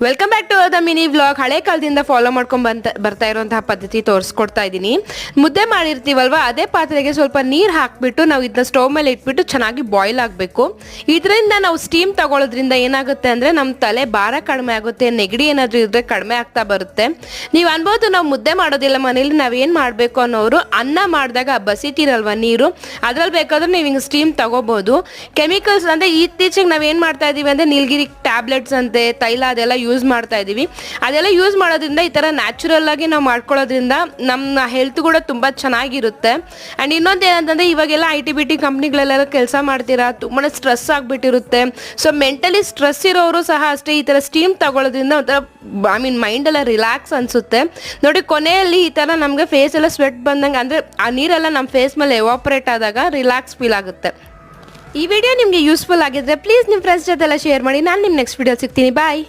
Welcome back to the mini vlog. ಹಳೆ ಕಾಲದಿಂದ follow ಮಾಡ್ಕೊಂಡು ಬರ್ತಾ ಇರುವಂತಹ ಪದ್ಧತಿ ತೋರಿಸ್ಕೊಡ್ತಾ ಇದ್ದೀನಿ. ಮುದ್ದೆ ಮಾಡಿರ್ತೀವಲ್ವಾ, ಅದೇ ಪಾತ್ರೆಗೆ ಸ್ವಲ್ಪ ನೀರು ಹಾಕಿಬಿಟ್ಟು ನಾವು ಇದನ್ನ ಸ್ಟವ್ ಮೇಲೆ ಇಟ್ಬಿಟ್ಟು ಚೆನ್ನಾಗಿ ಬಾಯ್ಲ್ ಆಗಬೇಕು. ಇದರಿಂದ ನಾವು ಸ್ಟೀಮ್ ತಗೊಳ್ಳೋದ್ರಿಂದ ಏನಾಗುತ್ತೆ ಅಂದರೆ ನಮ್ಮ ತಲೆ ಭಾರ ಕಡಿಮೆ ಆಗುತ್ತೆ, ನೆಗಡಿ ಏನಾದರೂ ಇದ್ದರೆ ಕಡಿಮೆ ಆಗ್ತಾ ಬರುತ್ತೆ. ನೀವು ಅನ್ಬೋದು ನಾವು ಮುದ್ದೆ ಮಾಡೋದಿಲ್ಲ ಮನೇಲಿ, ನಾವೇನು ಮಾಡಬೇಕು ಅನ್ನೋರು, ಅನ್ನ ಮಾಡಿದಾಗ ಬಸಿತಿರಲ್ವ ನೀರು, ಅದ್ರಲ್ಲಿ ಬೇಕಾದ್ರೆ ನೀವು ಹಿಂಗೆ ಸ್ಟೀಮ್ ತಗೋಬೋದು. ಕೆಮಿಕಲ್ಸ್ ಅಂದರೆ ಇತ್ತೀಚೆಗೆ ನಾವೇನು ಮಾಡ್ತಾ ಇದ್ದೀವಿ ಅಂದರೆ ನೀಲಗಿರಿ ಟ್ಯಾಬ್ಲೆಟ್ಸ್ ಅಂತೆ, ತೈಲ ಅದೆಲ್ಲ ಯೂಸ್ ಮಾಡ್ತಾ ಇದ್ದೀವಿ. ಅದೆಲ್ಲ ಯೂಸ್ ಮಾಡೋದ್ರಿಂದ ಈ ಥರ ನ್ಯಾಚುರಲ್ ಆಗಿ ನಾವು ಮಾಡ್ಕೊಳ್ಳೋದ್ರಿಂದ ನಮ್ಮ ಹೆಲ್ತ್ ಕೂಡ ತುಂಬ ಚೆನ್ನಾಗಿರುತ್ತೆ. ಆ್ಯಂಡ್ ಇನ್ನೊಂದು ಏನಂತಂದರೆ ಇವಾಗೆಲ್ಲ IT-BT ಕಂಪ್ನಿಗಳೆಲ್ಲ ಕೆಲಸ ಮಾಡ್ತೀರಾ, ತುಂಬಾ ಸ್ಟ್ರೆಸ್ ಆಗಿಬಿಟ್ಟಿರುತ್ತೆ. ಸೊ ಮೆಂಟಲಿ ಸ್ಟ್ರೆಸ್ ಇರೋರು ಸಹ ಅಷ್ಟೇ ಈ ಥರ ಸ್ಟೀಮ್ ತಗೊಳ್ಳೋದ್ರಿಂದ ಒಂಥರ ಮೈಂಡೆಲ್ಲ ರಿಲ್ಯಾಕ್ಸ್ ಅನಿಸುತ್ತೆ. ನೋಡಿ, ಕೊನೆಯಲ್ಲಿ ಈ ಥರ ನಮಗೆ ಫೇಸ್ ಎಲ್ಲ ಸ್ವೆಟ್ ಬಂದಂಗೆ, ಅಂದರೆ ಆ ನೀರೆಲ್ಲ ನಮ್ಮ ಫೇಸ್ ಮೇಲೆ ಎವಾಪರೇಟ್ ಆದಾಗ ರಿಲ್ಯಾಕ್ಸ್ ಫೀಲ್ ಆಗುತ್ತೆ. ಈ ವಿಡಿಯೋ ನಿಮಗೆ ಯೂಸ್ಫುಲ್ ಆಗಿದ್ರೆ ಪ್ಲೀಸ್ ನಿಮ್ಮ ಫ್ರೆಂಡ್ಸ್ ಜೊತೆ ಎಲ್ಲ ಶೇರ್ ಮಾಡಿ. ನಾನು ನಿಮ್ಮ ನೆಕ್ಸ್ಟ್ ವಿಡಿಯೋ ಸಿಗ್ತೀನಿ. ಬಾಯ್.